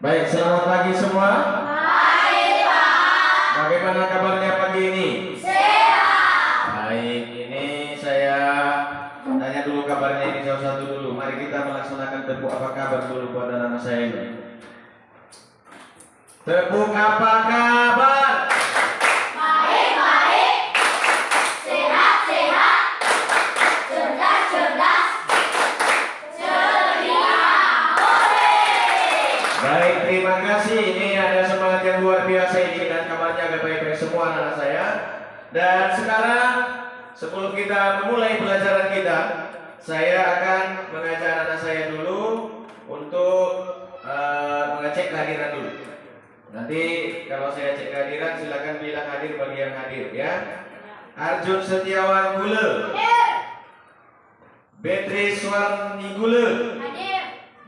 Baik, selamat pagi semua. Baik, Pak. Bagaimana kabarnya pagi ini? Sehat. Baik, ini saya tanya dulu kabarnya ini satu-satu dulu. Mari kita melaksanakan tepuk apa kabar dulu pada nama saya ini. Tepuk apa kabar? Baik. Sehat. Cerdas. Ceria. Baik, terima kasih. Ini ada semangat yang luar biasa ini dan kabarnya agak baik-baik semua anak saya. Dan sekarang sebelum kita memulai pelajaran kita, saya akan mengajak anak saya dulu untuk mengecek kehadiran dulu. Nanti kalau saya cek kehadiran silakan bilang hadir bagi yang hadir ya. Arjun Setiawan Gule, Beatrice Warni Gule, Hadir.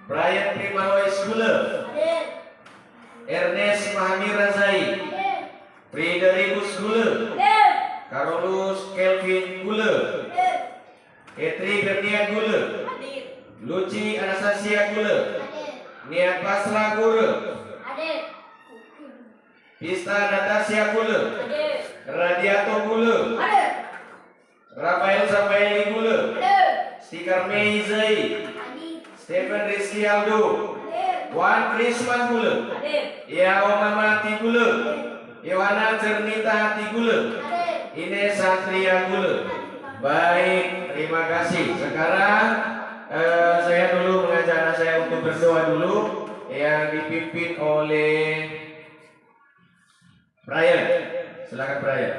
Brian Primalois Gule, Hadir. Ernest Mahami Razai, Hadir. Friderikus Gule, Hadir. Carolus Kelvin Gule, Hadir. Etri Berniat Gule, Hadir. Luci Anastasia Gule, Hadir. Niat Pasra Gule, Hadir. Pista Natasha Gule, Hadir. Radiato Gule, Hadir. Rafael Safaeli Gule, Hadir. Stiker Mei Zai, Hadir. Stephen Rizky Aldo, Hadir. Wan Krisman Gule, Hadir. Yao Mamati Gule, Yohana Cernita Hati Gule, Hadir. Ines Satria Gule. Baik, terima kasih. Sekarang saya dulu mengajak anak saya untuk berdoa dulu yang dipimpin oleh Brian. Silakan Brian.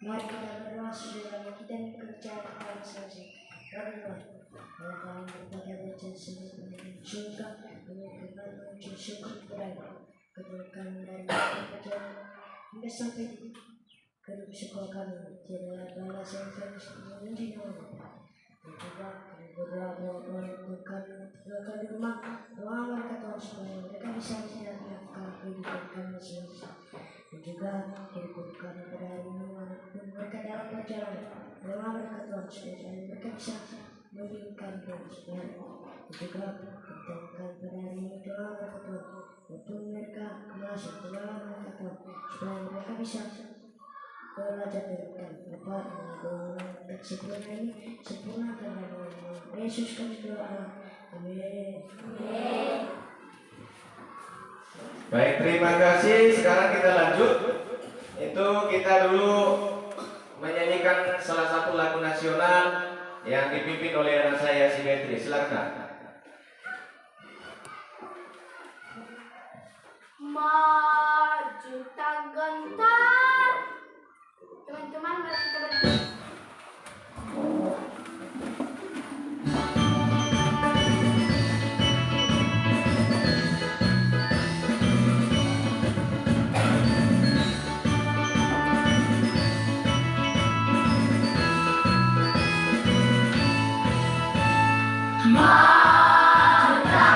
Mari kita berdoa saudara kita yang bekerja kepada selesai. Berdoa. Allah kami berpada baca semuanya surga, menyebutkan menuju syukur kepada keberkahan dari pekerjaan hingga sampai di kedua sekolah kami. Tidak balas yang kami memuji nama. Dan juga kami berdoa bahwa untuk kami doakan di rumah, doa mereka Tuhan supaya mereka bisa menjalankan kehidupan kami masing-masing. Dan juga kehidupan pada hari ini walaupun mereka dalam perjalanan, doa mereka Tuhan supaya mereka bisa memberikan Tuhan supaya dan juga bertangkan pada hari ini doa mereka Tuhan walaupun mereka masuk doa mereka Tuhan supaya mereka bisa belajar dari Bapa dan sempurna ini sempurnakan dalam Yesus kami doa. Amin. Baik, terima kasih. Sekarang kita lanjut. Itu kita dulu menyanyikan salah satu lagu nasional yang dipimpin oleh anak saya si Beatrice. Silakan. Maju tak gentar. Teman-teman, mari kita berdua. Maju tak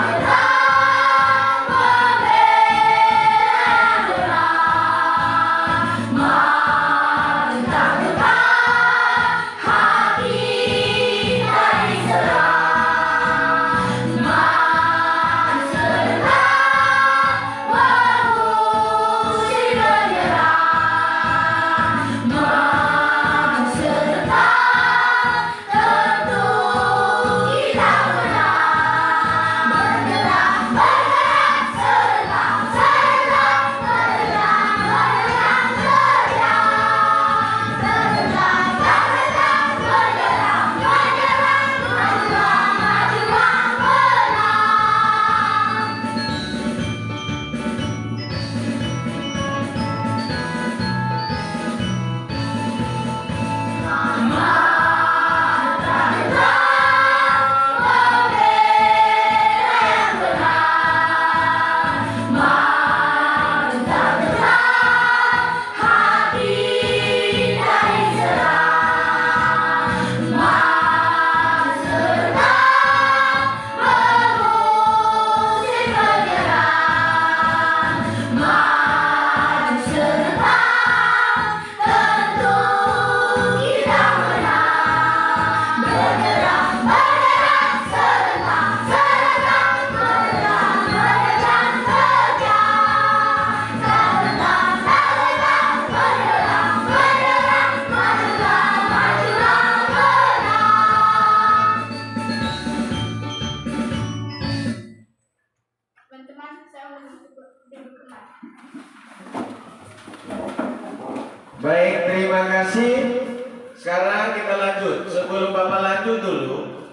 Sekarang kita lanjut. Sebelum Bapak lanjut dulu,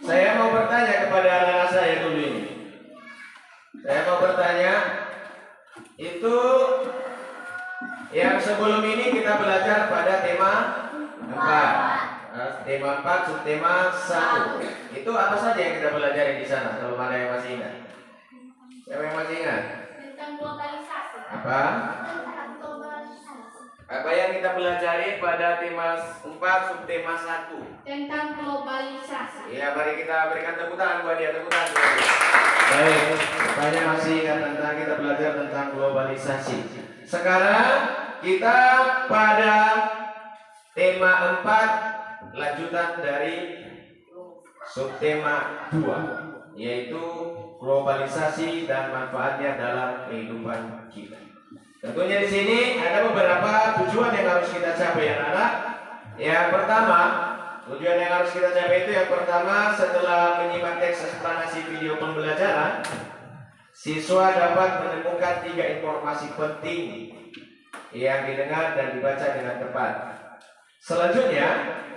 saya mau bertanya kepada anak-anak saya dulu ini. Saya mau bertanya, itu yang sebelum ini kita belajar pada tema 4. Tema 4, subtema 1. Itu apa saja yang kita pelajari di sana? Kalau ada yang masih ingat? Siapa yang masih ingat? Tentang globalisasi. Apa? Tentang globalisasi. Apa yang kita pelajari pada tema 4, subtema 1? Tentang globalisasi. Ya, mari kita berikan tepuk tangan buat dia, tepuk tangan. Baik, rupanya masih ingat tentang kita belajar tentang globalisasi. Sekarang kita pada tema 4, lanjutan dari subtema 2, yaitu globalisasi dan manfaatnya dalam kehidupan kita. Tentunya di sini ada beberapa tujuan yang harus kita capai, anak-anak. Yang pertama, tujuan yang harus kita capai itu yang pertama, setelah menyimak teks eksplanasi video pembelajaran, siswa dapat menemukan 3 informasi penting yang didengar dan dibaca dengan tepat. Selanjutnya,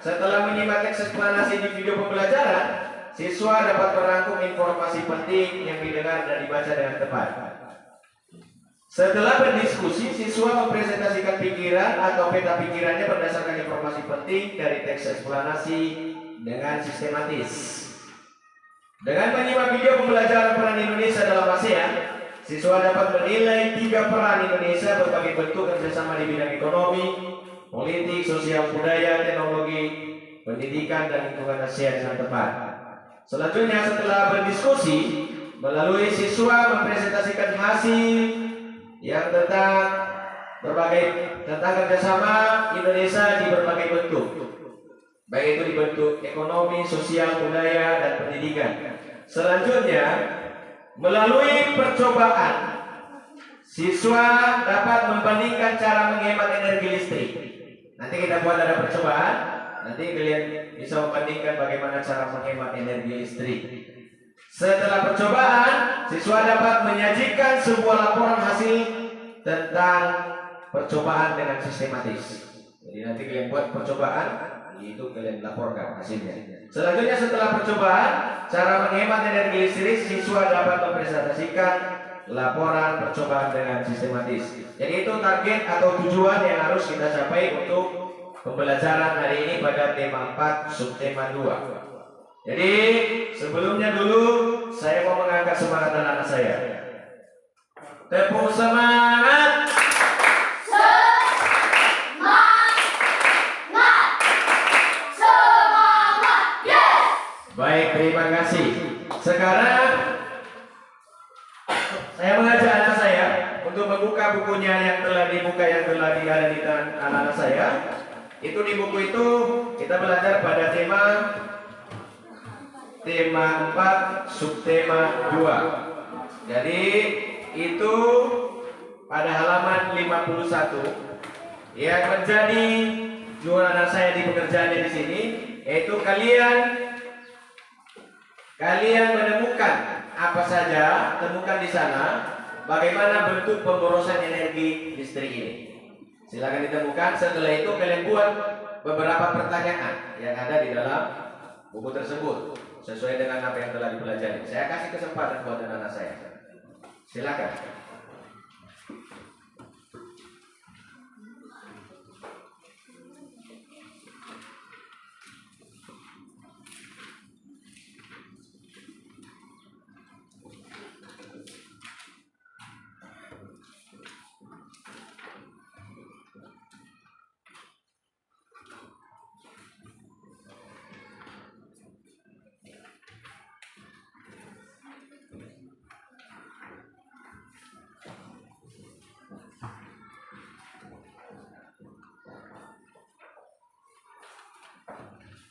setelah menyimak teks eksplanasi di video pembelajaran, siswa dapat merangkum informasi penting yang didengar dan dibaca dengan tepat. Setelah berdiskusi, siswa mempresentasikan pikiran atau peta pikirannya berdasarkan informasi penting dari teks eksplanasi dengan sistematis. Dengan menyimak video pembelajaran peran Indonesia dalam ASEAN, siswa dapat menilai 3 peran Indonesia berbagai bentuk kerjasama di bidang ekonomi, politik, sosial, budaya, teknologi, pendidikan, dan lingkungan ASEAN dengan tepat. Selanjutnya, setelah berdiskusi, melalui siswa mempresentasikan hasil yang tentang kerjasama Indonesia di berbagai bentuk, baik itu di bentuk ekonomi, sosial, budaya, dan pendidikan. Selanjutnya, melalui percobaan, siswa dapat membandingkan cara menghemat energi listrik. Nanti kita buat ada percobaan, nanti kalian bisa membandingkan bagaimana cara menghemat energi listrik. Setelah percobaan, siswa dapat menyajikan sebuah laporan hasil tentang percobaan dengan sistematis. Jadi nanti kalian buat percobaan, itu kalian laporkan hasilnya. Selanjutnya, setelah percobaan cara menghemat energi listrik, siswa dapat mempresentasikan laporan percobaan dengan sistematis. Jadi itu target atau tujuan yang harus kita capai untuk pembelajaran hari ini pada tema 4, subtema 2. Jadi sebelumnya dulu saya mau mengangkat semangat anak-anak saya. Tepuk semangat. Baik, terima kasih. Sekarang saya mengajak anak saya untuk membuka bukunya yang telah dibuka, yang telah ada di tangan anak-anak saya. Itu di buku itu kita belajar pada tema 4, subtema 2. Jadi itu pada halaman 51 yang menjadi jualan anak saya di pekerjaannya di sini, yaitu kalian menemukan apa saja, temukan di sana bagaimana bentuk pemborosan energi listrik ini. Silakan ditemukan. Setelah itu kalian buat beberapa pertanyaan yang ada di dalam buku tersebut sesuai dengan apa yang telah dipelajari. Saya kasih kesempatan buat anak-anak saya. Silakan.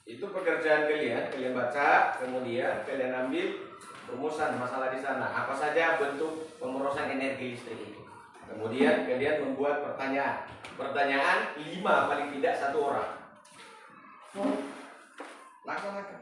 Itu pekerjaan kalian baca, kemudian kalian ambil rumusan masalah di sana. Apa saja bentuk pemborosan energi listrik ini. Kemudian kalian membuat pertanyaan. Pertanyaan 5 paling tidak 1 orang. Laksanakan.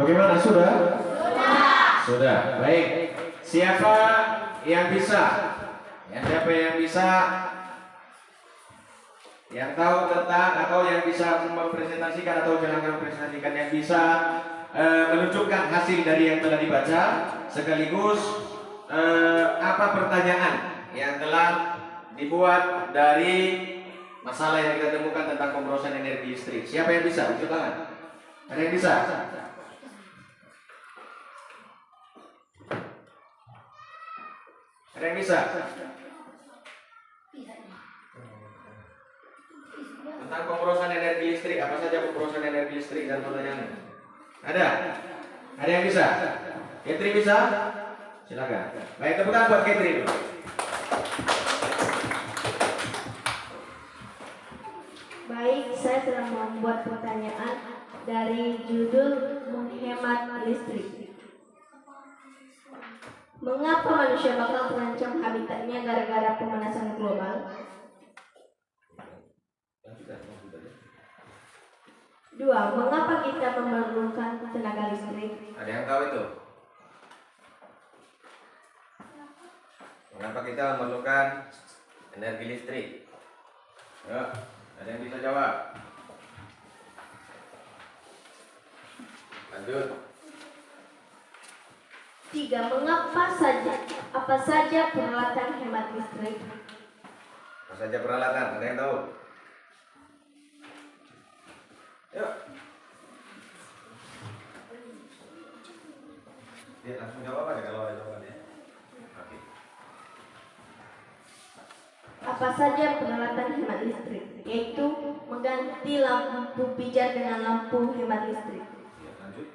Bagaimana, sudah? Sudah. Baik. Siapa yang bisa? Ya, siapa yang bisa? Yang tahu tentang atau yang bisa mempresentasikan atau jangan mempresentasikan, yang bisa menunjukkan hasil dari yang telah dibaca, sekaligus apa pertanyaan yang telah dibuat dari masalah yang kita temukan tentang pemborosan energi listrik. Siapa yang bisa? Unjuk tangan. Ada yang bisa? Ada yang bisa? Tentang pemborosan energi listrik, apa saja pemborosan energi listrik dan pertanyaannya? Ada? Ada yang bisa? Catherine bisa? Silakan. Baik, tepuk tangan buat Catherine dulu. Baik, saya telah membuat pertanyaan dari judul menghemat listrik. Mengapa manusia bakal terancam habitatnya gara-gara pemanasan global? 2. Mengapa kita memerlukan tenaga listrik? Ada yang tahu itu? Mengapa kita memerlukan energi listrik? Ya, ada yang bisa jawab? Lanjut. 3. Apa saja peralatan hemat listrik? Apa saja peralatan? Ada yang tahu? Yuk. Dia langsung jawab aja kalau ada jawabannya. Oke. Apa saja peralatan hemat listrik? Yaitu mengganti lampu pijar dengan lampu hemat listrik. Ya, lanjut.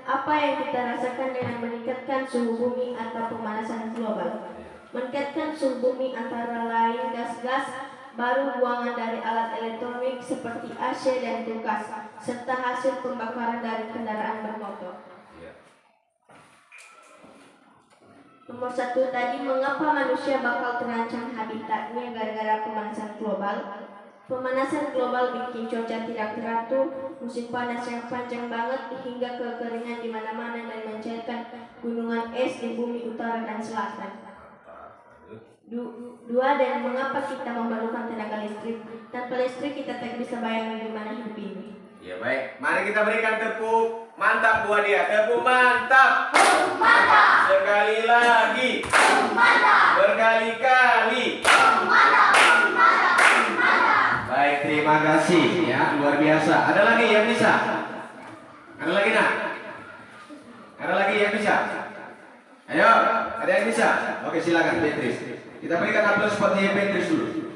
Apa yang kita rasakan dengan meningkatkan suhu bumi atau pemanasan global? Meningkatkan suhu bumi antara lain gas-gas baru buangan dari alat elektronik seperti AC dan kulkas, serta hasil pembakaran dari kendaraan bermotor. Ya. Nomor 1 tadi, mengapa manusia bakal terancam habitatnya gara-gara pemanasan global? Pemanasan global bikin cuaca tidak teratur, musim panas yang panjang banget hingga kekeringan di mana-mana dan mencairkan gunungan es di bumi utara dan selatan. Dua, dan mengapa kita memerlukan tenaga listrik? Tanpa listrik kita tak bisa bayangin gimana hidup ini. Ya baik, mari kita berikan tepuk mantap buat dia. Tepuk mantap. Sekali lagi. Berkali-kali. Baik, terima kasih ya, luar biasa. Ada lagi yang bisa? Ada lagi nak? Ada lagi yang bisa? Ayo, ada yang bisa? Oke, silakan Beatrice. Kita berikan aplaus buat dia Beatrice dulu.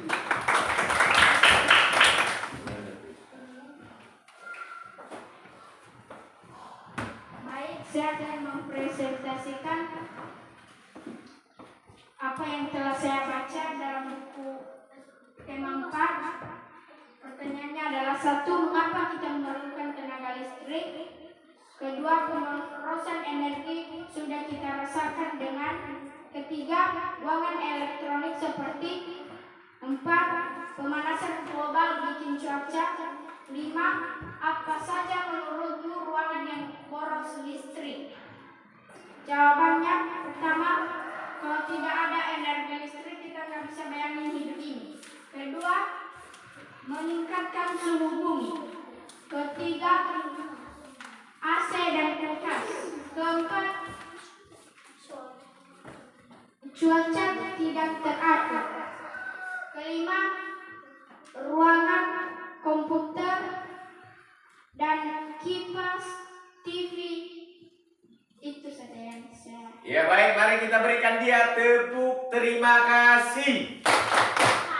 Baik, saya akan mempresentasikan apa yang telah saya baca dalam buku tema 4. Pertanyaannya adalah 1. Mengapa kita memerlukan tenaga listrik? 2. Pemborosan energi sudah kita rasakan dengan. 3. Ruangan elektronik seperti. 4. Pemanasan global bikin cuaca. 5. Apa saja menurutmu ruangan yang boros listrik? Jawabannya, pertama, kalau tidak ada energi listrik kita nggak bisa bayangin hidup ini. 2. Meningkatkan suhu bumi. 3. AC dan kulkas. 4. Cuaca tidak teratur. 5. Ruangan komputer dan kipas TV. Itu saja yang saya. Ya baik, mari kita berikan dia tepuk terima kasih.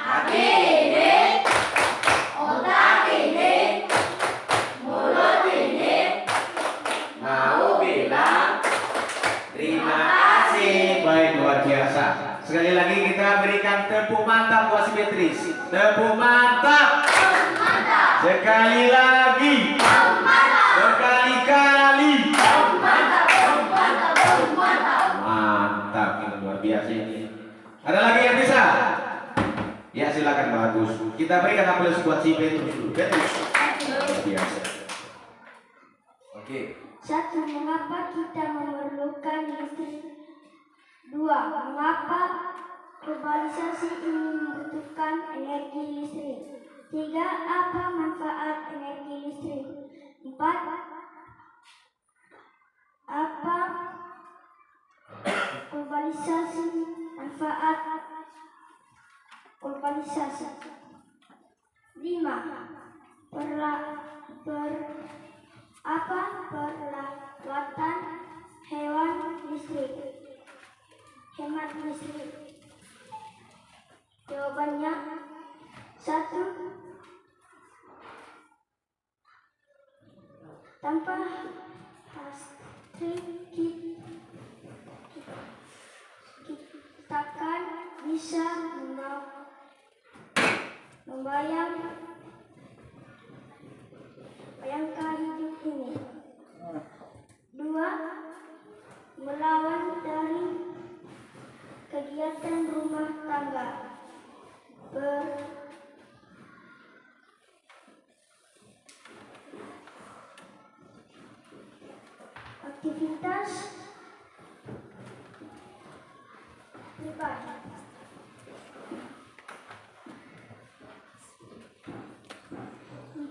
Hati ini, otak ini, mulut ini, Mau bilang terima kasih. Baik, luar biasa. Sekali lagi kita berikan tepuk mantap buat si Beatrice. Tepuk mantap. Sekali lagi. Berkali-kali. Mantap, ini luar biasa ini. Ada lagi yang bisa? Ya silakan, bagus. Kita berikan aplaus buat si Beatrice dulu. Beatrice. Luar biasa. Oke. 1. Mengapa kita memerlukan listrik? 2. Mengapa globalisasi ini membutuhkan energi listrik? 3. Apa manfaat energi listrik? 4. Apa globalisasi, manfaat globalisasi? 5. Perawatan hewan listrik, hemat listrik. Jawabannya 1. Tanpa listrik kita akan bisa membayangkan hidup ini. 2. Melawan dari kegiatan rumah tangga. Aktivitas pribadi. 4.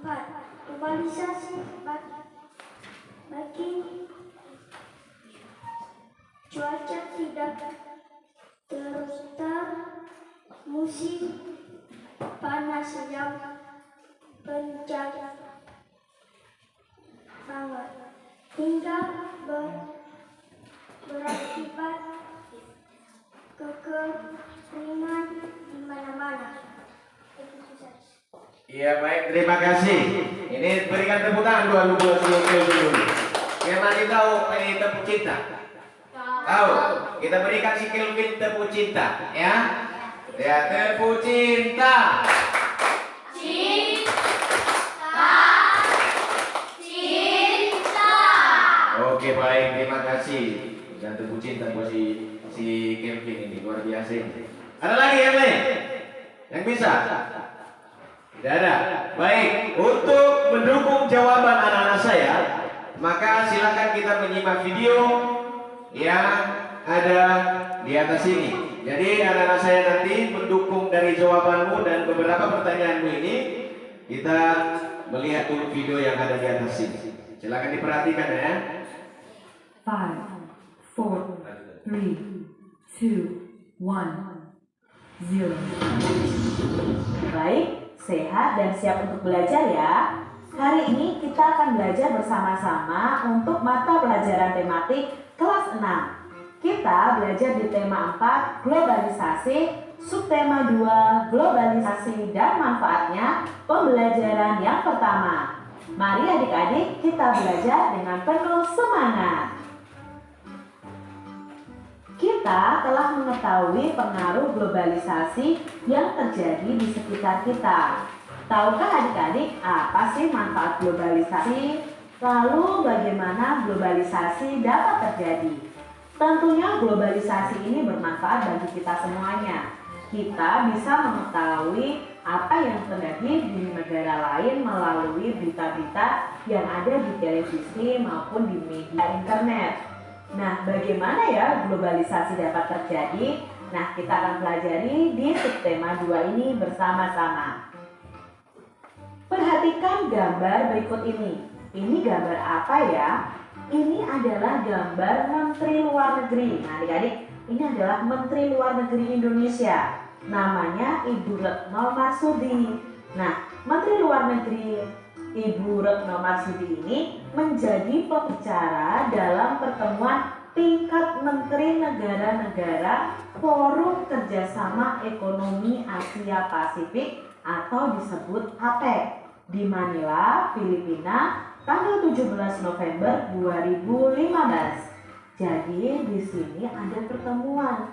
Globalisasi bagi cuaca tidak terus musim panas yang kencang banget hingga berakibat kekeringan di mana-mana. Iya baik, terima kasih. Ini berikan tepuk tangan dulu. Memang kita tahu ini tepuk cinta. Tahu? Kita berikan si Kelvin tepuk cinta, ya. Ya, tepuk cinta. Oke baik, terima kasih. dan tumbuh cinta buat si Kevin ini, luar biasa ini. Ada lagi yang lain? Yang bisa? Tidak ada. Baik, untuk mendukung jawaban anak-anak saya, maka silakan kita menyimak video yang ada di atas ini. Jadi anak-anak saya nanti mendukung dari jawabanmu dan beberapa pertanyaanmu ini, kita melihat dulu video yang ada di atas ini. Silakan diperhatikan ya. 5, 4, 3, 2, 1, 0. Baik, sehat dan siap untuk belajar ya. Hari ini kita akan belajar bersama-sama untuk mata pelajaran tematik kelas 6. Kita belajar di tema 4, globalisasi, subtema 2, globalisasi dan manfaatnya, pembelajaran yang pertama. Mari adik-adik kita belajar dengan penuh semangat. Kita telah mengetahui pengaruh globalisasi yang terjadi di sekitar kita. Tahukah adik-adik apa sih manfaat globalisasi? Lalu bagaimana globalisasi dapat terjadi? Tentunya globalisasi ini bermanfaat bagi kita semuanya. Kita bisa mengetahui apa yang terjadi di negara lain melalui berita-berita yang ada di televisi maupun di media internet. Nah, bagaimana ya globalisasi dapat terjadi? Nah, kita akan pelajari di subtema 2 ini bersama-sama. Perhatikan gambar berikut ini. Ini gambar apa ya? Ini adalah gambar Menteri Luar Negeri. Nah, adik-adik, ini adalah Menteri Luar Negeri Indonesia. Namanya Ibu Retno Marsudi. Nah, Menteri Luar Negeri Ibu Retno Marsudi ini menjadi pembicara dalam pertemuan tingkat Menteri Negara-Negara Forum Kerjasama Ekonomi Asia Pasifik atau disebut APEC di Manila, Filipina, tanggal 17 November 2015. Jadi di sini ada pertemuan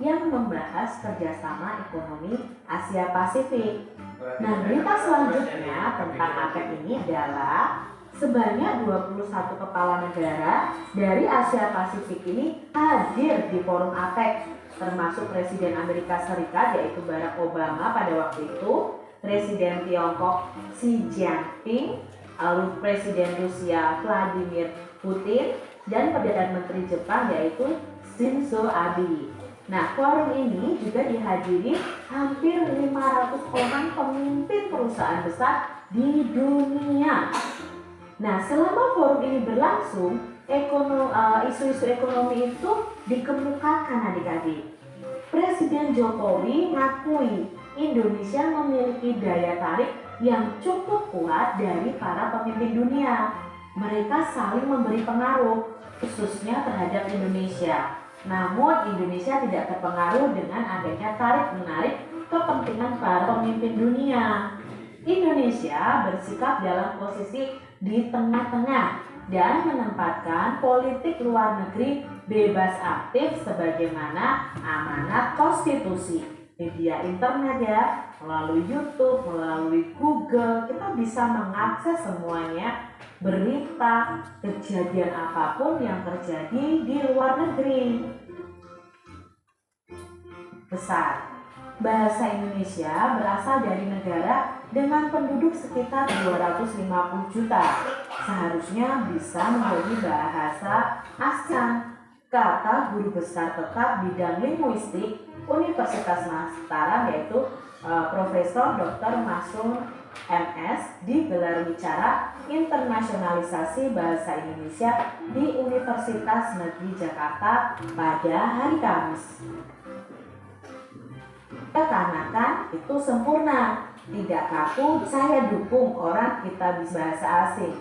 yang membahas kerjasama ekonomi Asia Pasifik. Nah, berita selanjutnya tentang APEC ini adalah sebanyak 21 kepala negara dari Asia Pasifik ini hadir di forum APEC, termasuk Presiden Amerika Serikat yaitu Barack Obama pada waktu itu, Presiden Tiongkok Xi Jinping, lalu Presiden Rusia Vladimir Putin, dan Perdana Menteri Jepang yaitu Shinzo Abe. Nah, forum ini juga dihadiri hampir 500 orang pemimpin perusahaan besar di dunia. Nah, selama forum ini berlangsung, isu-isu ekonomi itu dikemukakan adik-adik. Presiden Jokowi mengakui Indonesia memiliki daya tarik yang cukup kuat dari para pemimpin dunia. Mereka saling memberi pengaruh, khususnya terhadap Indonesia. Namun Indonesia tidak terpengaruh dengan adanya tarik-menarik kepentingan para pemimpin dunia. Indonesia bersikap dalam posisi di tengah-tengah dan menempatkan politik luar negeri bebas aktif sebagaimana amanat konstitusi. Media internet ya, melalui YouTube, melalui Google, kita bisa mengakses semuanya, berita, kejadian apapun yang terjadi di luar negeri. Besar. Bahasa Indonesia berasal dari negara dengan penduduk sekitar 250 juta. Seharusnya bisa menjadi bahasa ASEAN. Kata guru besar tetap bidang linguistik Universitas Mataram yaitu Profesor Dr. Masung MS di gelar bicara internasionalisasi bahasa Indonesia di Universitas Negeri Jakarta pada hari Kamis. Kekanak itu sempurna, tidak kaku. Saya dukung orang kita bisa bahasa asing,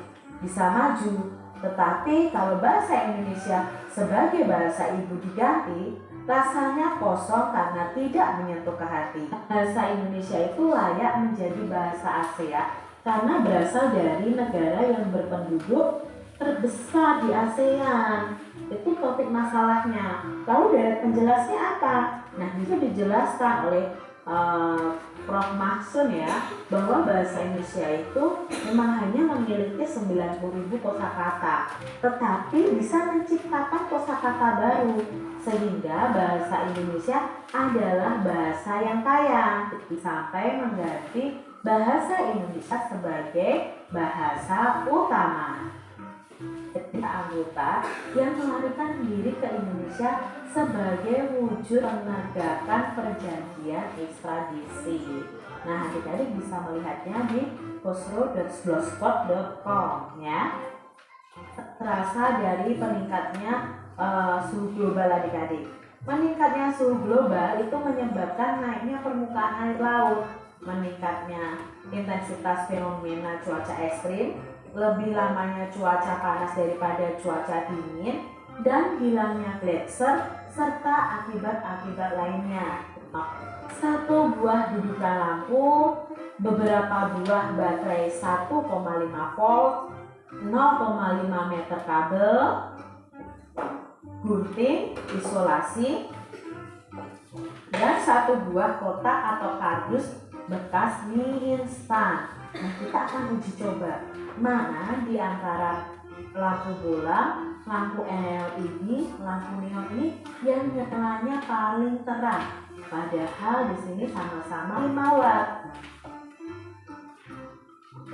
bisa maju. Tetapi kalau bahasa Indonesia sebagai bahasa ibu diganti, rasanya kosong karena tidak menyentuh ke hati. Bahasa Indonesia itu layak menjadi bahasa ASEAN karena berasal dari negara yang berpenduduk terbesar di ASEAN. Itu topik masalahnya. Lalu dari penjelasnya apa? Nah, itu dijelaskan oleh Prof. Mahsun ya, bahwa bahasa Indonesia itu memang hanya memiliki 90.000 kosakata, tetapi bisa menciptakan kosakata baru, sehingga bahasa Indonesia adalah bahasa yang kaya, sampai mengganti bahasa Indonesia sebagai bahasa utama. Ketika anggota yang melarikan diri ke Indonesia sebagai wujud penegakan perjanjian ekstradisi. Nah, adik-adik bisa melihatnya di khosrow.blogspot.com ya. Terasa dari peningkatnya suhu global adik-adik. Meningkatnya suhu global itu menyebabkan naiknya permukaan air laut, meningkatnya intensitas fenomena cuaca ekstrim, lebih lamanya cuaca panas daripada cuaca dingin, dan hilangnya gletser serta akibat-akibat lainnya. 1 buah dudukan lampu, beberapa buah baterai 1,5 volt, 0,5 meter kabel, gunting, isolasi, dan 1 buah kotak atau kardus bekas mie instan. Nah, kita akan uji coba mana di antara lampu bola, lampu LED, lampu neon ini yang nyalanya paling terang. Padahal di sini sama-sama 5 watt.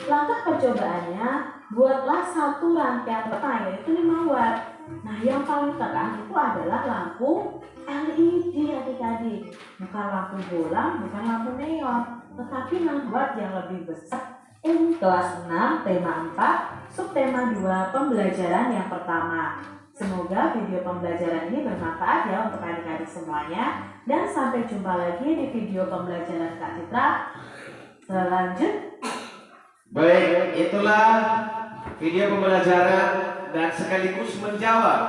Langkah percobaannya, buatlah 1 rangkaian peta yaitu 5 watt. Nah, yang paling terang itu adalah lampu LED adik-adik, bukan lampu bola, bukan lampu neon, tetapi 6 watt yang lebih besar. Kelas 6, tema 4, subtema 2, pembelajaran yang pertama. Semoga video pembelajaran ini bermanfaat ya untuk adik-adik semuanya. Dan sampai jumpa lagi di video pembelajaran Kak Citra selanjutnya. Baik, itulah video pembelajaran dan sekaligus menjawab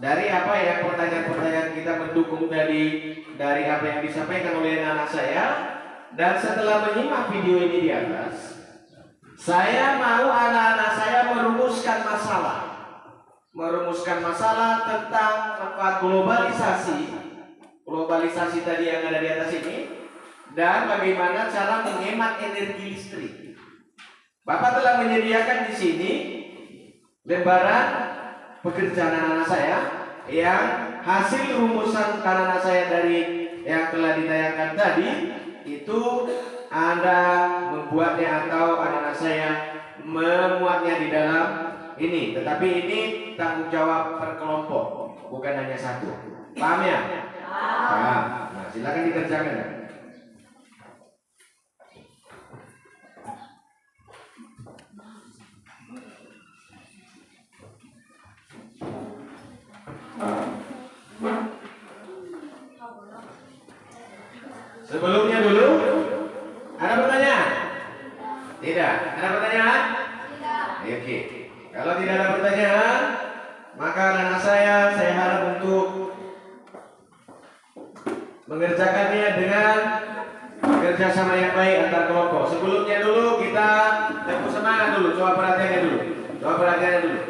dari apa ya pertanyaan-pertanyaan kita mendukung dari apa yang disampaikan oleh anak saya. Dan setelah menyimak video ini di atas, saya mau anak-anak saya merumuskan masalah tentang manfaat globalisasi tadi yang ada di atas ini, dan bagaimana cara menghemat energi listrik. Bapak telah menyediakan di sini lembaran pekerjaan anak-anak saya yang hasil rumusan anak-anak saya dari yang telah ditayangkan tadi. Itu Anda membuatnya atau anak-anak saya memuatnya di dalam ini. Tetapi ini tanggung jawab per kelompok, bukan hanya satu. Paham ya? Paham. Nah, silakan dikerjakan. Sebelumnya dulu, ada pertanyaan? Tidak. Ada pertanyaan? Tidak. Oke. Kalau tidak ada pertanyaan, maka anak saya harap untuk mengerjakannya dengan kerjasama yang baik antar kelompok. Sebelumnya dulu kita tepuk semangat dulu. Coba perhatiannya dulu.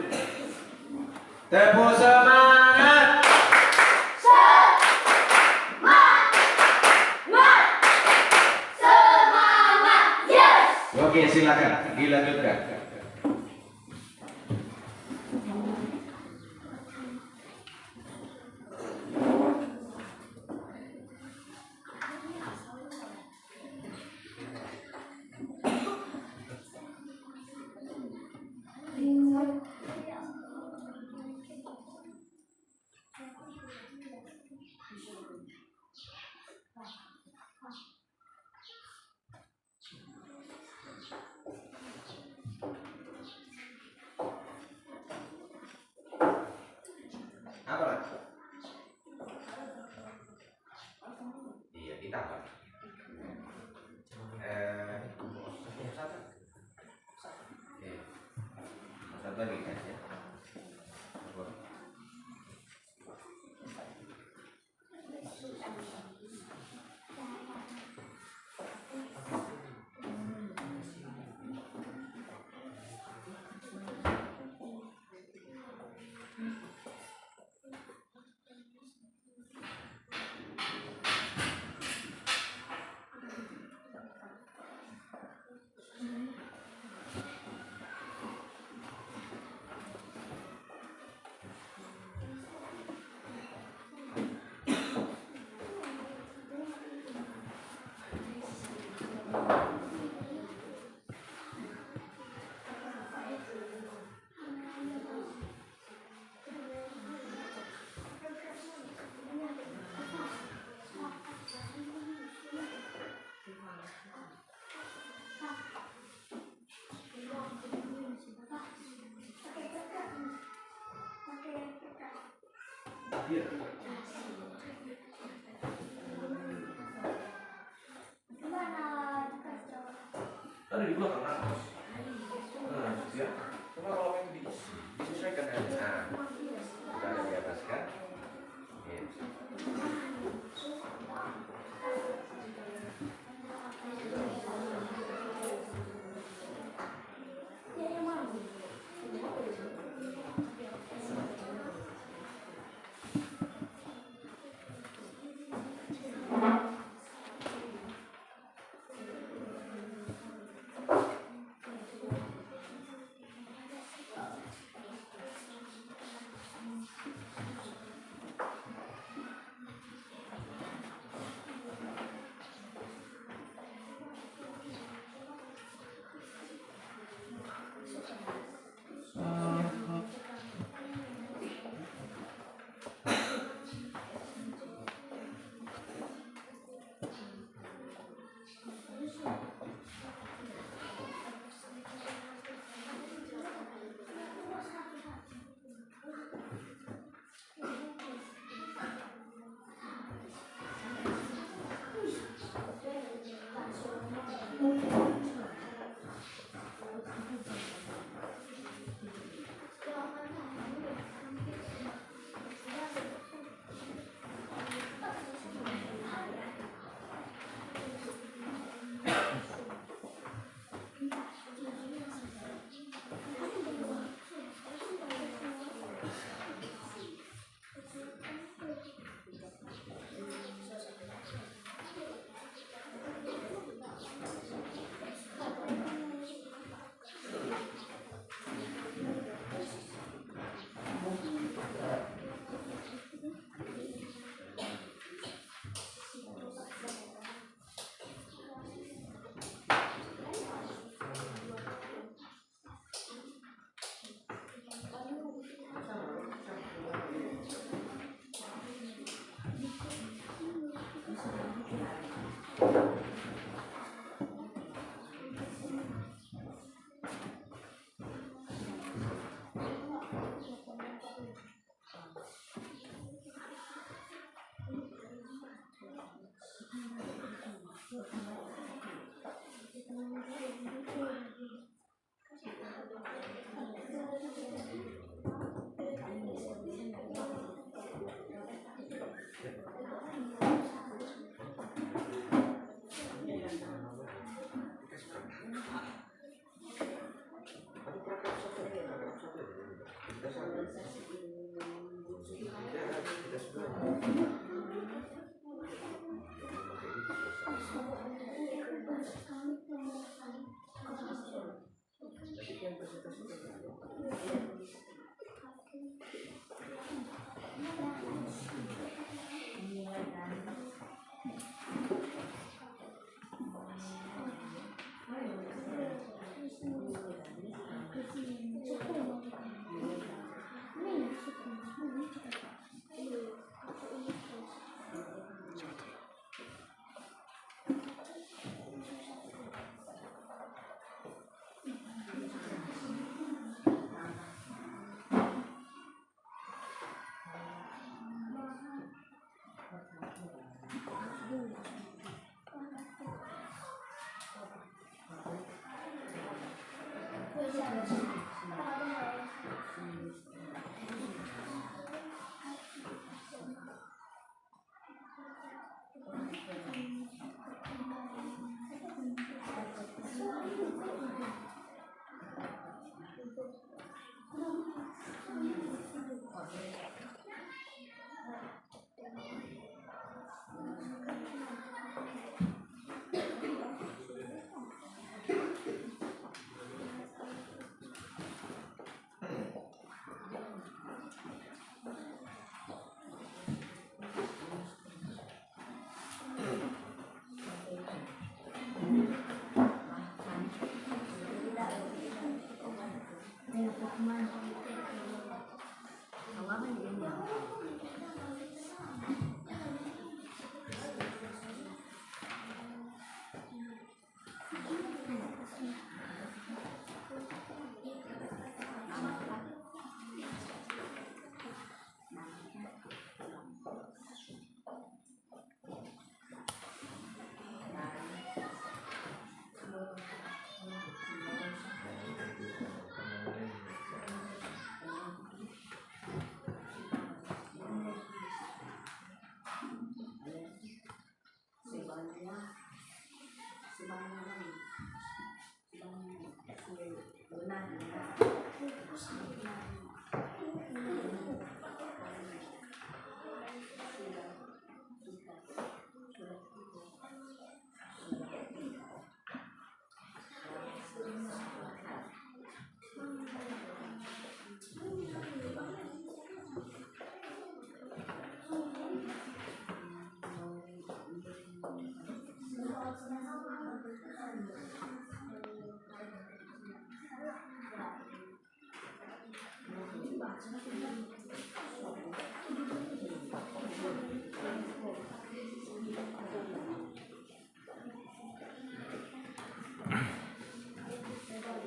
Tepuk semangat. Oke, silakan dilanjutkan. Apa lagi? Iya, ditambah. Satu lagi kan ya. hadir. Ada di belakang atas. Nah, ya. Cuma kalau yang disesuaikan ya. Nah, kita ada di atas kan. Gitu.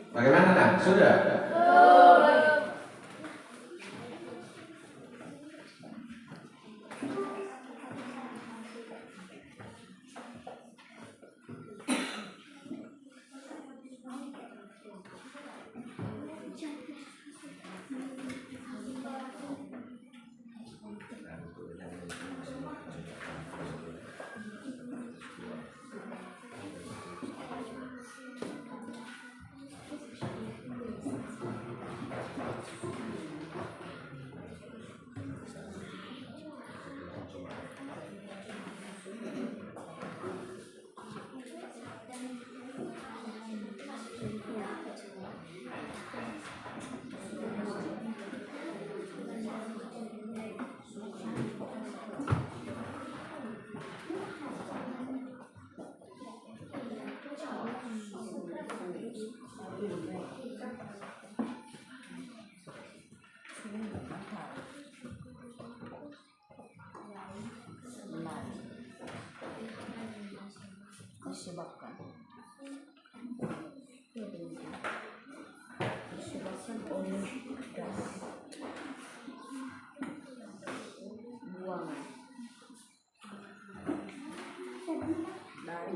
Bagaimana nak? Sudah? Disebabkan oleh gas buangan dari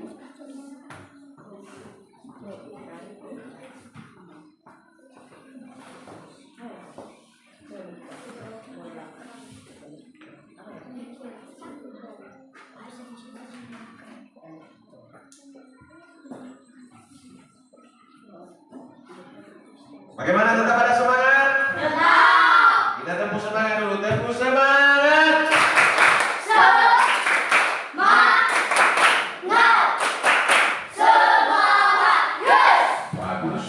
Bagaimana, tetap ada semangat? Tetap. Kita tepuk semangat dulu, tepuk semangat. Bagus.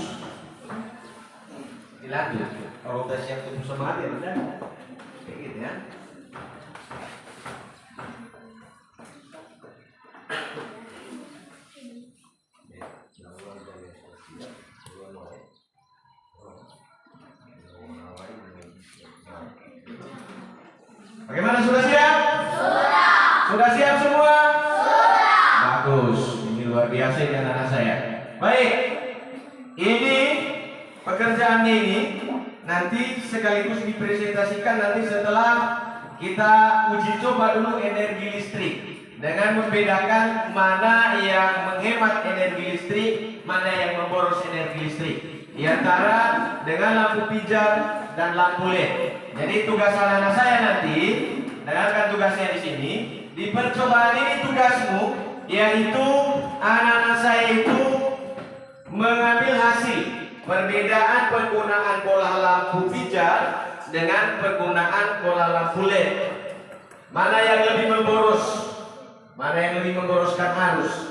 Dilanjut. Kalau udah siap tepuk semangat ya udah. Kayak gitu ya. Bagaimana, sudah siap? Sudah siap semua? Bagus, ini luar biasa ini anak-anak saya. Baik, ini pekerjaannya ini nanti sekaligus dipresentasikan nanti setelah kita uji coba dulu energi listrik dengan membedakan mana yang menghemat energi listrik, mana yang memboros energi listrik. Di antara dengan lampu pijar dan lampu LED. Jadi tugas anak-anak saya nanti, dengarkan tugasnya di sini. Di percobaan ini tugasmu, yaitu anak-anak saya itu mengambil hasil perbedaan penggunaan bola lampu pijar dengan penggunaan bola lampu LED. Mana yang lebih memboros, mana yang lebih memboroskan arus.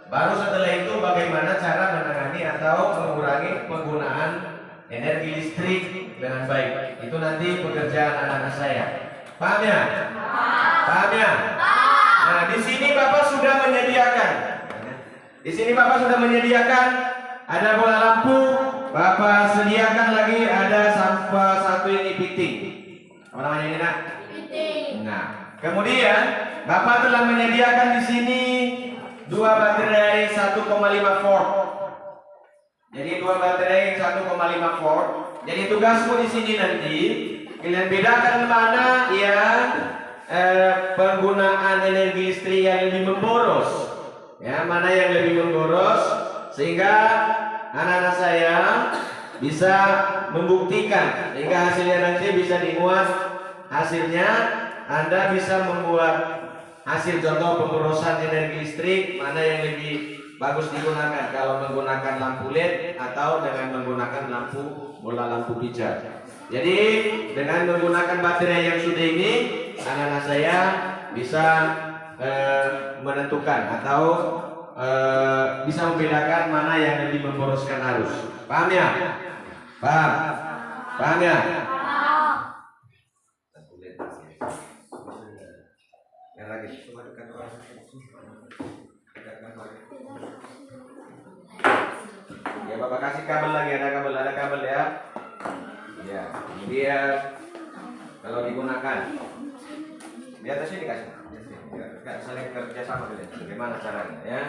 Baru setelah itu bagaimana cara menangani atau mengurangi penggunaan energi listrik dengan baik. Itu nanti pekerjaan anak-anak saya. Paham ya? Paham ya? Nah, di sini Bapak sudah menyediakan. Di sini Bapak sudah menyediakan ada bola lampu. Bapak sediakan lagi ada sampah satu ini piting. Apa namanya ini, Nak? Piting. Nah, kemudian Bapak telah menyediakan di sini dua baterai 1,5 volt. Jadi dua baterai 1,5 volt. Jadi tugasmu di sini nanti kalian bedakan mana yang penggunaan energi listrik yang lebih memboros, ya, mana yang lebih memboros, sehingga anak-anak saya bisa membuktikan, sehingga hasilnya nanti bisa dimuat. Hasilnya Anda bisa membuat hasil contoh pemborosan energi listrik mana yang lebih bagus digunakan, kalau menggunakan lampu LED atau dengan menggunakan bola lampu pijar. Jadi dengan menggunakan baterai yang sudah ini, anak-anak saya bisa menentukan atau bisa membedakan mana yang lebih memboroskan arus. Paham ya? Paham? Paham ya? Yang lagi, kabel lagi, ada kabel ya. Ya, kemudian kalau digunakan di atasnya dikasih. Biar saling kerja sama kalian. Bagaimana caranya ya?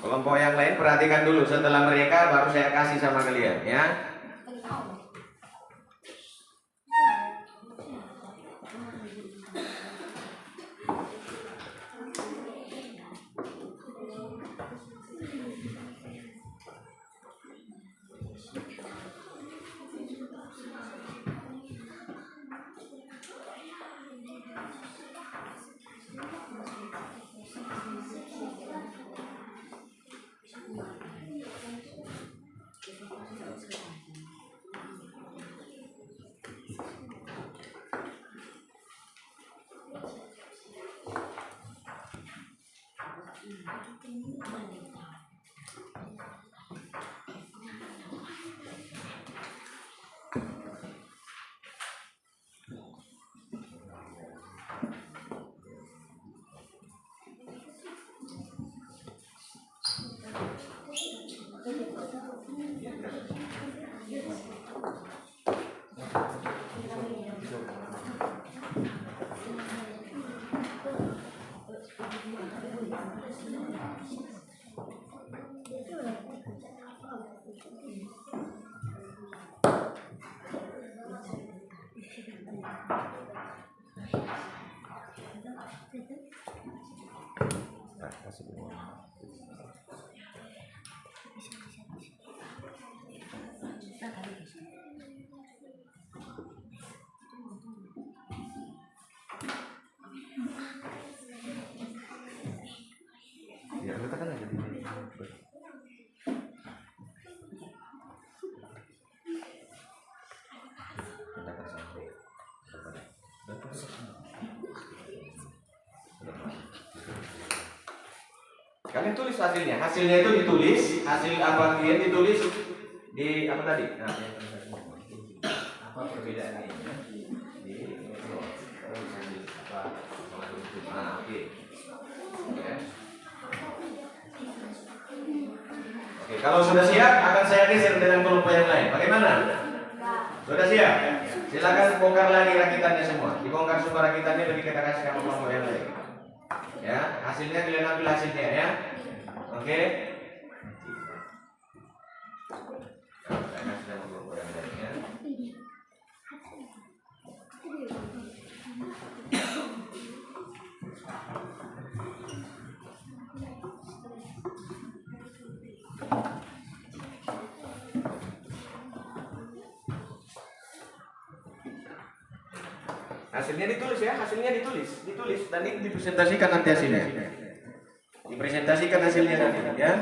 Kelompok yang lain perhatikan dulu, setelah mereka baru saya kasih sama kalian ya. Ya, letakkan aja di sini. Kalian tulis hasilnya. Hasilnya itu ditulis, hasil apa kalian ditulis di apa tadi? Nah, apa perbedaannya ini? Di apa? Nah, oke. Oke, kalau sudah siap akan saya geser dengan kelompok yang lain. Bagaimana? Sudah siap? Silakan bongkar lagi rakitannya semua. Dibongkar semua rakitannya, lebih kita kasih ke kelompok yang lain. Ya, hasilnya kalian ambil hasilnya ya. Oke. Saya kasih sama kelompok yang lain ya. Hasilnya ditulis ya, hasilnya ditulis dan ini dipresentasikan nanti hasilnya. Dipresentasikan hasilnya nanti ya.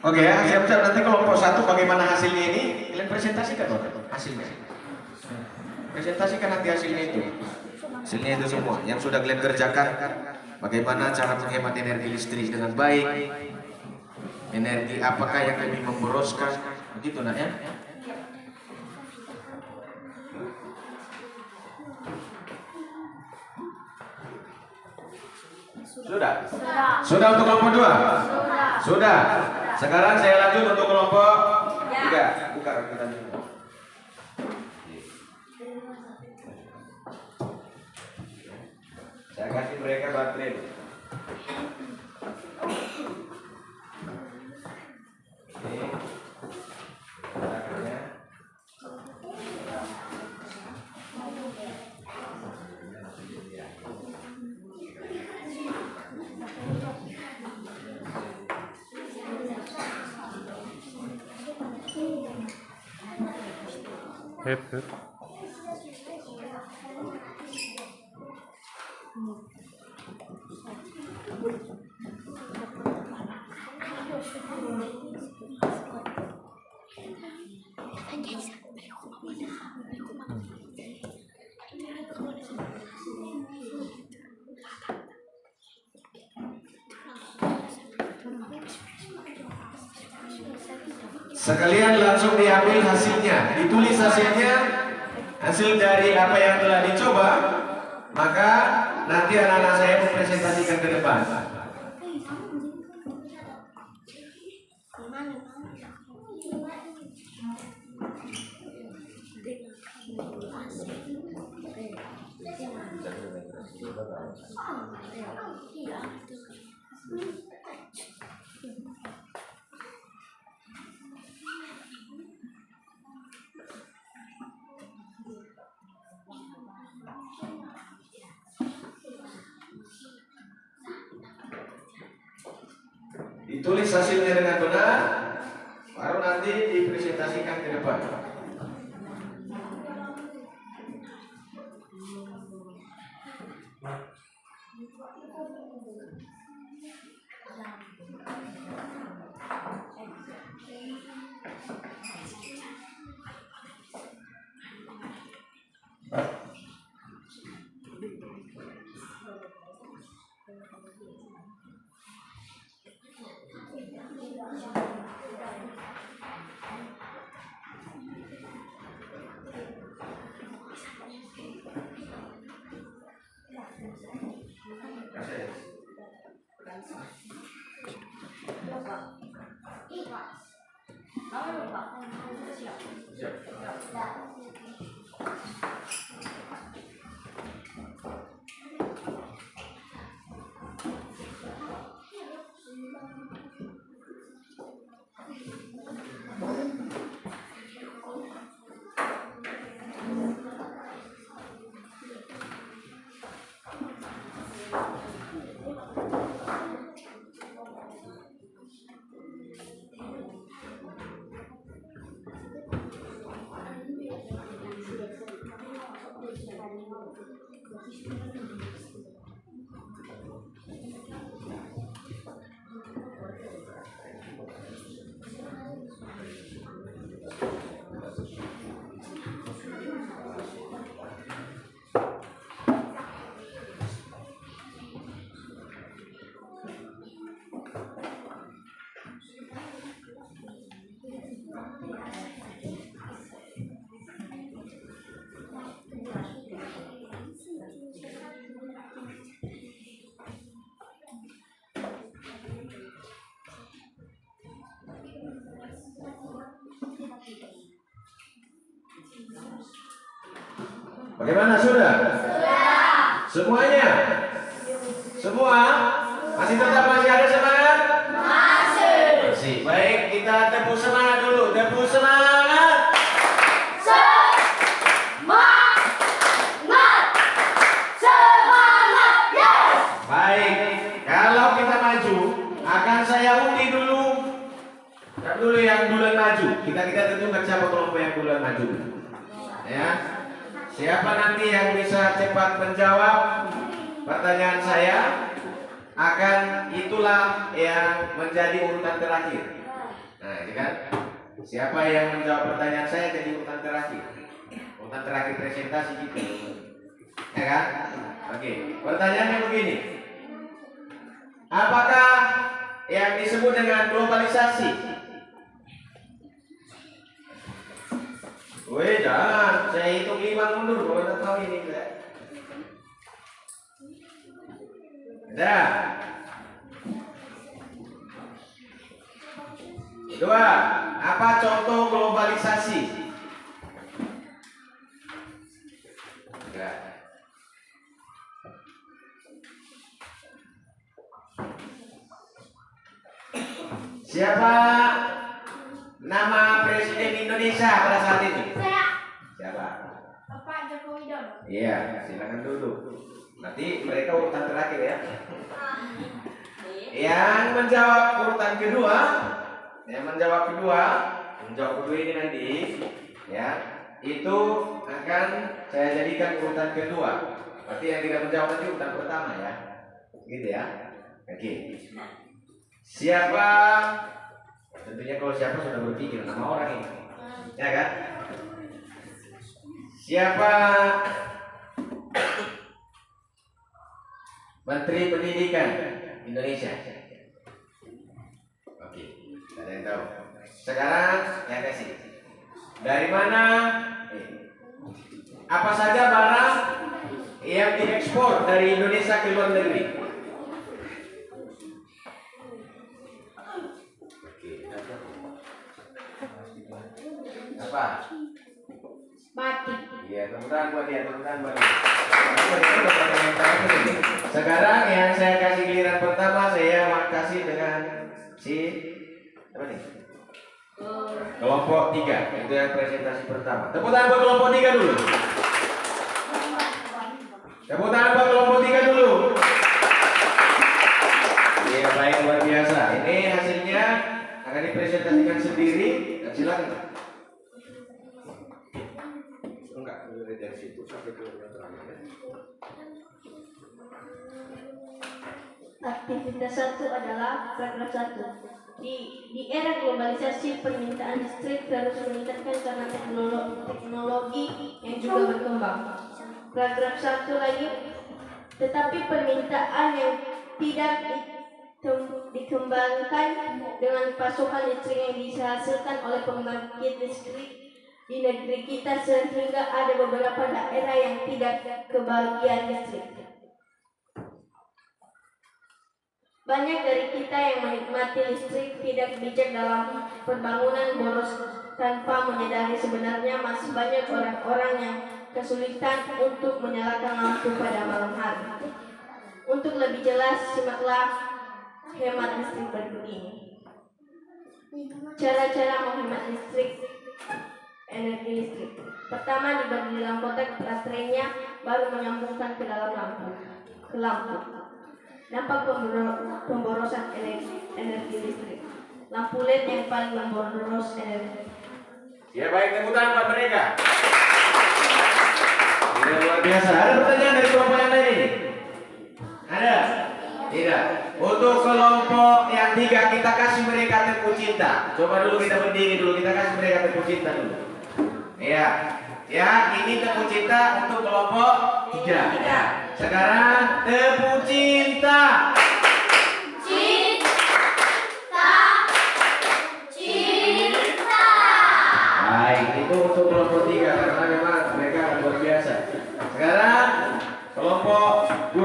Oke ya, siap-siap nanti kelompok 1 bagaimana hasilnya ini kalian presentasikan hasilnya. Presentasikan nanti hasilnya itu. Hasilnya itu semua yang sudah kalian kerjakan. Bagaimana cara menghemat energi listrik dengan baik? Energi apakah yang lebih memboroskan? Begitu nak ya? Sudah? Sudah untuk kelompok 2? Sudah. Sekarang saya lanjut untuk kelompok 3. Buka kita dulu. Saya kasih mereka baterai. Ini belakangnya. Sekalian langsung diambil hasilnya, ditulis hasilnya, hasil dari apa yang telah dicoba, maka nanti anak-anak saya mempresentasikan ke depan. Ditulis hasilnya dengan benar, baru nanti dipresentasikan ke depan. Bagaimana sudah? Semuanya? Semua? Masih tetap masih ada semangat? Masih. Baik, kita tepuk semangat dulu. Tepuk semangat. Yes! Baik, kalau kita maju, akan saya undi dulu. Siapa dulu yang duluan maju? Kita tentukan siapa kelompok yang duluan maju. Ya. Siapa nanti yang bisa cepat menjawab pertanyaan saya, akan itulah yang menjadi urutan terakhir. Nah, ini kan? Siapa yang menjawab pertanyaan saya jadi urutan terakhir. Urutan terakhir presentasi gitu. Ya kan? Oke, pertanyaannya begini. Apakah yang disebut dengan globalisasi? Weh, jangan. Saya hitung 5 mundur. Kalau tak tahu ini enggak. Dah. 2. Apa contoh globalisasi? Enggak. Siapa nama Presiden Indonesia pada saat ini? Saya. Siapa? Bapak Joko Widodo. Iya, silakan duduk. Nanti mereka urutan terakhir ya. Yang menjawab urutan kedua, menjawab kedua ini nanti, ya, itu akan saya jadikan urutan kedua. Berarti yang tidak menjawab nanti urutan pertama ya, gitu ya. Oke. Siapa? Tentunya kalau siapa sudah berpikir nama orang ini, ya kan? Siapa Menteri Pendidikan Indonesia? Oke, ada yang tahu. Sekarang yang kasih. Dari mana? Apa saja barang yang diekspor dari Indonesia ke luar negeri? Apa? Batik. Iya, teman-teman buat dia, teman-teman buat dia. Sekarang yang saya kasih giliran pertama, saya mau kasih dengan si apa nih? Kelompok 3. Itu yang presentasi pertama. Tepuk tangan buat kelompok 3 dulu. Tepuk tangan buat kelompok 3 dulu. Iya, baik, luar biasa. Ini hasilnya akan dipresentasikan sendiri. Dan silakan. Enggak, dari situ sampai ke yang terakhir. Aktivitas 1 adalah paragraf 1. Di era globalisasi, permintaan listrik terus meningkatkan karena teknologi yang juga berkembang. Paragraf 1 lagi, tetapi permintaan yang tidak dikembangkan dengan pasokan listrik yang dihasilkan oleh pembangkit listrik di negeri kita, sehingga ada beberapa daerah yang tidak kebagian listrik. Banyak dari kita yang menikmati listrik tidak bijak dalam pembangunan boros tanpa menyadari sebenarnya masih banyak orang-orang yang kesulitan untuk menyalakan lampu pada malam hari. Untuk lebih jelas, simaklah hemat listrik berikut ini. Cara-cara menghemat energi listrik. Pertama, dibagi dalam kotak baterainya, baru menyambungkan ke dalam lampu. Dampak pemborosan energi listrik. Lampu LED yang paling memboros energi. Ya baik, tepuk tangan buat mereka. Ini luar biasa. Ada pertanyaan dari kelompok yang lain ini? Ada? Tidak. Untuk kelompok yang 3 kita kasih mereka tepuk cinta. Coba dulu kita berdiri dulu, kita kasih mereka tepuk cinta dulu. Iya. Ya, ini tepuk cinta untuk kelompok 3. Ya. Sekarang tepuk cinta. Baik, itu untuk kelompok 3 karena memang mereka luar biasa. Sekarang kelompok 2.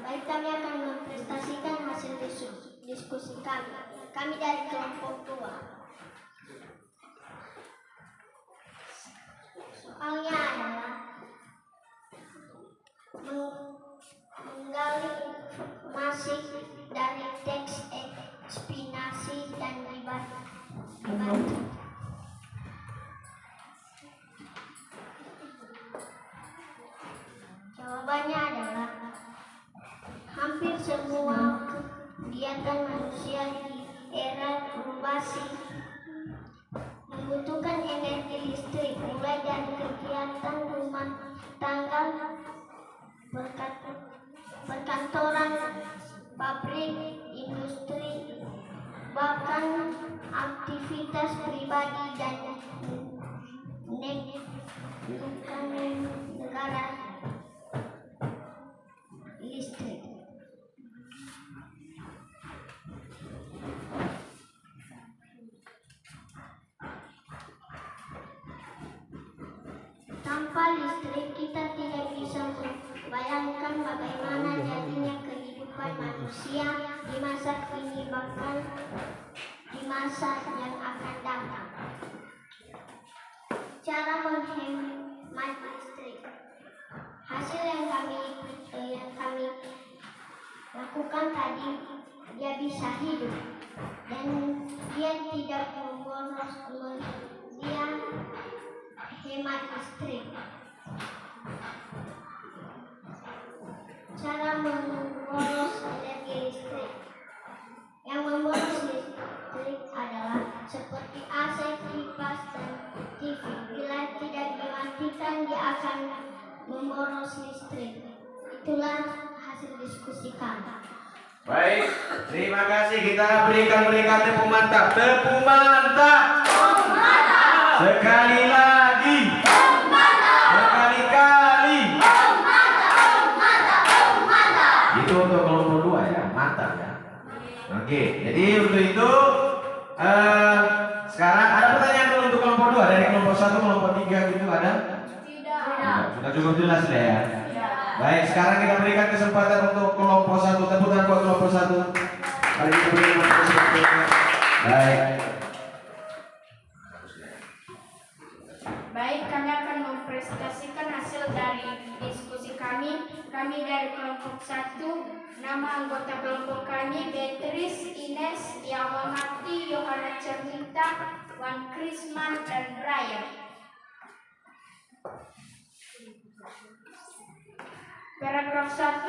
Baik, kami akan mempresentasikan hasil diskusi kami. Kami dari kelompok 2. Soalnya adalah menggali informasi dari teks eksplanasi dan dibantu. Jawabannya adalah hampir semua kegiatan manusia di era globalisasi membutuhkan energi listrik, mulai dari kegiatan rumah tangga, perkantoran, pabrik, industri, fasilitas pribadi dan menentukan negara listrik. Tanpa listrik kita tidak bisa membayangkan bagaimana jadinya kehidupan manusia di masa kini bahkan di masa yang akan datang. Cara menghemat listrik. Hasil yang kami lakukan tadi, dia bisa hidup dan dia tidak memboros, dia hemat listrik. Cara memboros energi listrik. Yang memboros listrik adalah seperti AC, kipas, dan TV. Bila tidak dimatikan, dia akan memboros listrik. Itulah hasil diskusi kami. Baik, terima kasih. Kita berikan tepuk mantap. Tepuk mantap. Sekali lagi. Berkali-kali. Itu untuk kelompok 2 ya, mantap ya. Oke, jadi untuk itu sekarang ada pertanyaan dulu untuk kelompok 2 dari kelompok 1, kelompok 3 gitu ada? Tidak. Sudah cukup jelas sudah ya. Baik, sekarang kita berikan kesempatan untuk kelompok 1. Tepuk tangan buat kelompok 1. Mari kita berikan kesempatan. Baik. Baik, kami akan mempresentasikan hasil dari diskusi kami. Kami dari kelompok 1, nama anggota kelompok kami Beatrice, Ines, Yawamati, Yohana Cerminta, Wan Krisman, dan Brian. Paragraf 1,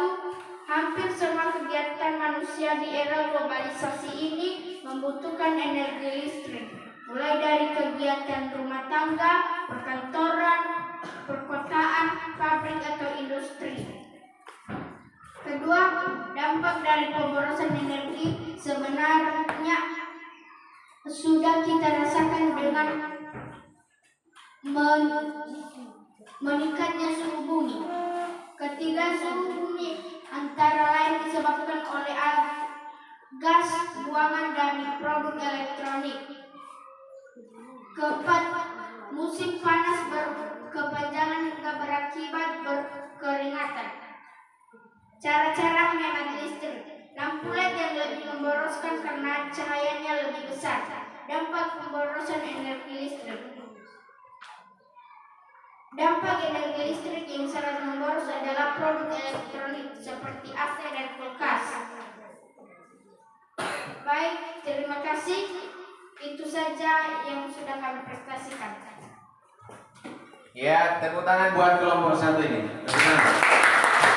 hampir semua kegiatan manusia di era globalisasi ini membutuhkan energi listrik, mulai dari kegiatan rumah tangga, perkantoran, perkotaan, pabrik atau industri. Kedua, dampak dari pemborosan energi sebenarnya sudah kita rasakan dengan meningkatnya suhu bumi. Ketiga, suhu bumi antara lain disebabkan oleh gas buangan dari produk elektronik. Keempat, musim panas berkepanjangan hingga berakibat berkeringatan. Cara-cara menghemat listrik. Lampu LED yang lebih memboroskan karena cahayanya lebih besar. Dampak pemborosan energi listrik. Dampak energi listrik yang sangat memboros adalah produk elektronik seperti AC dan kulkas. Baik, terima kasih. Itu saja yang sudah kami presentasikan. Ya, tepuk tangan buat kelompok 1 ini. Tepuk tangan.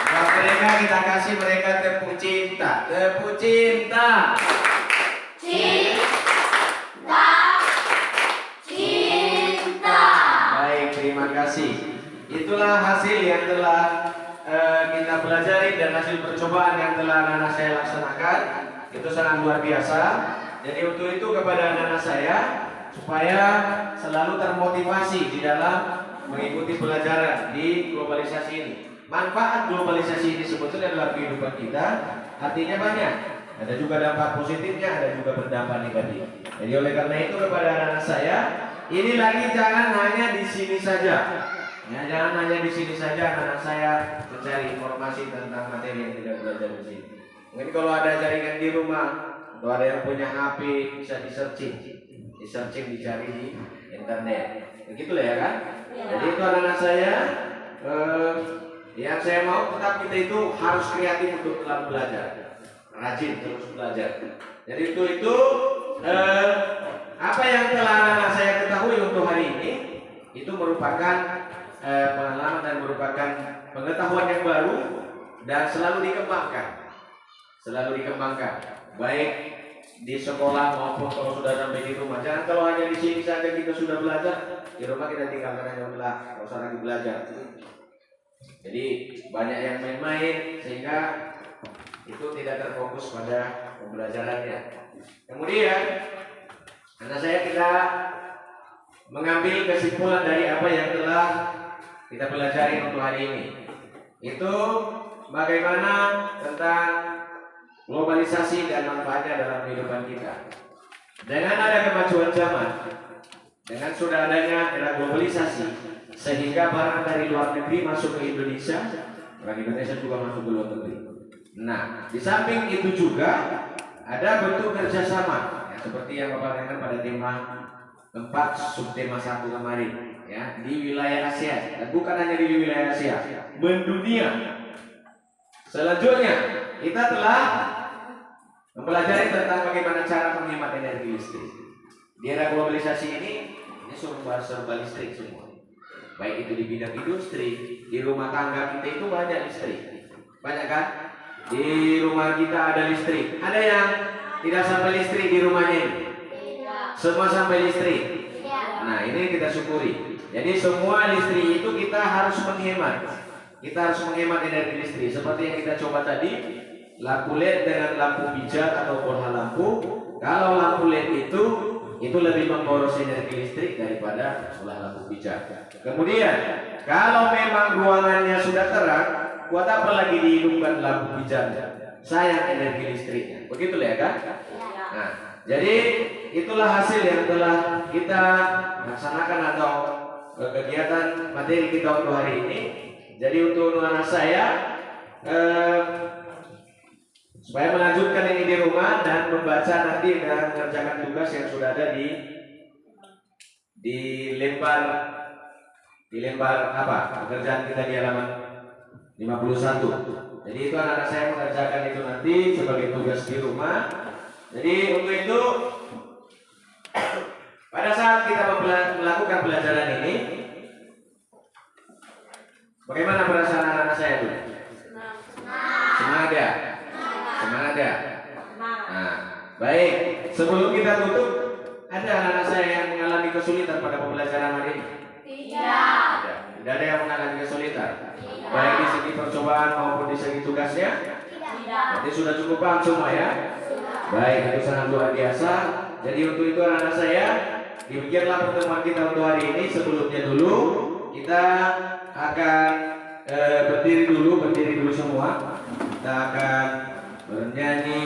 Buat mereka kita kasih mereka tepuk cinta. Tepuk cinta. Cinta. Baik, terima kasih. Itulah hasil yang telah kita pelajari dan hasil percobaan yang telah anak-anak saya laksanakan. Itu sangat luar biasa. Jadi untuk itu kepada anak-anak saya supaya selalu termotivasi di dalam mengikuti pelajaran di globalisasi ini. Manfaat globalisasi ini sebetulnya dalam kehidupan kita artinya banyak. Ada juga dampak positifnya, ada juga berdampak negatif. Jadi oleh karena itu kepada anak-anak saya, ini lagi jangan hanya di sini saja. Ya, jangan hanya di sini saja anak-anak saya mencari informasi tentang materi yang tidak belajar di sini. Mungkin kalau ada jaringan di rumah, atau ada yang punya HP bisa di-searching, dicari di internet. Begitulah ya kan? Ya. Jadi itu anak-anak saya, yang saya mau tetap kita itu harus kreatif untuk dalam belajar, rajin terus belajar. Jadi itu apa yang telah anak-anak saya ketahui untuk hari ini itu merupakan pengalaman dan merupakan pengetahuan yang baru dan selalu dikembangkan, baik di sekolah maupun kalau sudah sampai di rumah. Jangan kalau hanya di sini saja kita sudah belajar, di rumah kita tinggalkan aja udah, nggak usah lagi belajar. Jadi banyak yang main-main sehingga itu tidak terfokus pada pembelajarannya. Kemudian Anak saya kita mengambil kesimpulan dari apa yang telah kita pelajari untuk hari ini. Itu bagaimana tentang globalisasi dan manfaatnya dalam kehidupan kita. Dengan ada kemajuan zaman, dengan sudah adanya era globalisasi, sehingga barang dari luar negeri masuk ke Indonesia, orang Indonesia juga masuk ke luar negeri. Nah, di samping itu juga ada bentuk kerjasama, ya, seperti yang Bapak katakan pada tema 4 subtema 1 kemarin, ya, di wilayah Asia, dan bukan hanya di wilayah Asia, mendunia. Selanjutnya, kita telah mempelajari tentang bagaimana cara menghemat energi listrik. Di era globalisasi ini serba listrik semua. Baik itu di bidang industri, di rumah tangga kita itu banyak listrik. Banyak kan? Di rumah kita ada listrik. Ada yang tidak sampai listrik di rumahnya ini? Semua sampai listrik. Nah, ini kita syukuri. Jadi semua listrik itu kita harus menghemat. Kita harus menghemat energi listrik. Seperti yang kita coba tadi, lampu LED dengan lampu pijar atau bola lampu. Kalau lampu LED itu lebih memboros energi listrik daripada bola lampu pijar. Kemudian, kalau memang ruangannya sudah terang, buat apa lagi dihidupkan lampu pijarnya? Sayang energi listriknya. Begitu ya kan? Nah, jadi itulah hasil yang telah kita laksanakan atau kegiatan materi kita untuk hari ini. Jadi untuk anak saya supaya melanjutkan ini di rumah dan membaca nanti dan mengerjakan tugas yang sudah ada di lembar apa pekerjaan kita di halaman 51. Jadi itu anak-anak saya mengerjakan itu nanti sebagai tugas di rumah. Jadi untuk itu pada saat kita melakukan pelajaran ini, bagaimana perasaan anak-anak saya dulu? Semangat ya? Semangat ya? Nah, baik. Sebelum kita tutup, ada anak-anak saya yang mengalami kesulitan pada pembelajaran hari ini? Tidak ada yang mengalami kesulitan. Baik di segi percobaan maupun di segi tugasnya? Berarti sudah cukup paham semua ya? Baik, itu sangat luar biasa. Jadi untuk itu anak-anak saya, demikianlah pertemuan kita untuk hari ini. Sebelumnya dulu kita akan berdiri dulu semua. Kita akan bernyanyi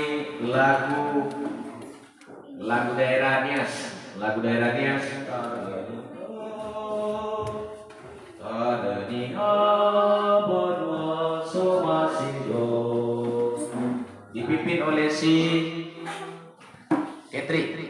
lagu daerah Nias. Lagu daerah Nias. Dipimpin oleh si Ketri.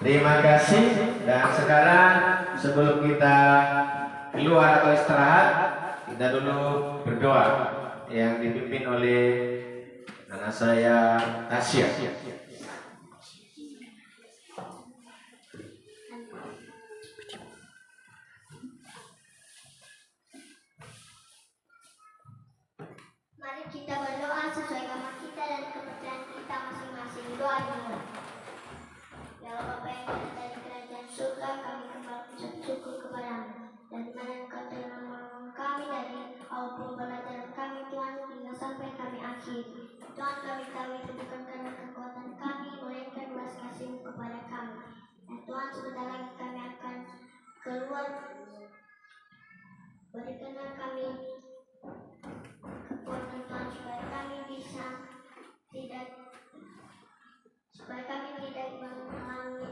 Terima kasih. Dan sekarang sebelum kita keluar atau istirahat, kita dulu berdoa yang dipimpin oleh anak saya Tasya. Mari kita berdoa sesuai agama kita dan kepercayaan kita masing-masing. Doa dimulai. Ya Allah Bapa yang ada di kerajaan surga, kami kembali mengucap syukur kepadamu. apapun pelajaran kami Tuhan hingga sampai kami akhiri. Tuhan kami tahu itu bukan karena kekuatan kami, melainkan belas kasih-Mu kepada kami. Dan Tuhan sebentar lagi kami akan keluar. Berikanlah kami kekuatan Tuhan supaya kami tidak mengalami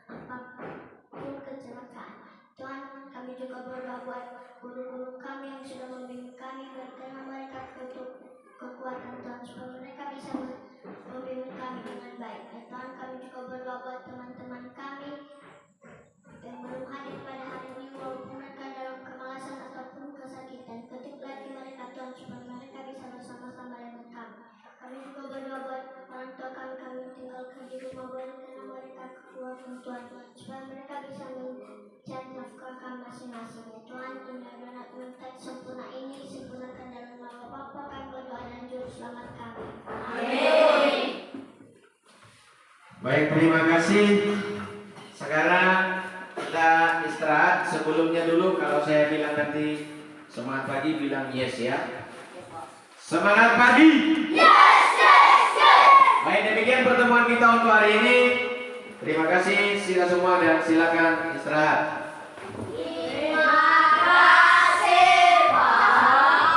apapun kecelakaan. Tuhan, kami juga berdoa buat guru-guru kami yang sudah membimbing kami, berikanlah mereka kekuatan Tuhan supaya mereka bisa membimbing kami dengan baik. Dan Tuhan, kami juga berdoa buat teman-teman kami yang belum hadir pada hari ini, walaupun mereka dalam kemalasan ataupun kesakitan. Ketuk lagi mereka Tuhan supaya mereka bisa bersama-sama dengan kami. Kami juga berdoa buat orang tua kami tinggalkan di rumah, berikanlah mereka kekuatan Tuhan supaya mereka bisa mencari nafkah masing-masing. Ya Tuhan, indah dan minta sempurna ini sempurnakan dalam nama Bapa kami berdoa dan juru selamat kami. Amin. Baik, terima kasih. Sekarang kita istirahat. Sebelumnya dulu kalau saya bilang nanti semangat pagi, bilang yes ya. Semangat pagi. Yes, yes, yes. Baik, demikian pertemuan kita untuk hari ini. Terima kasih sila semua dan silakan istirahat.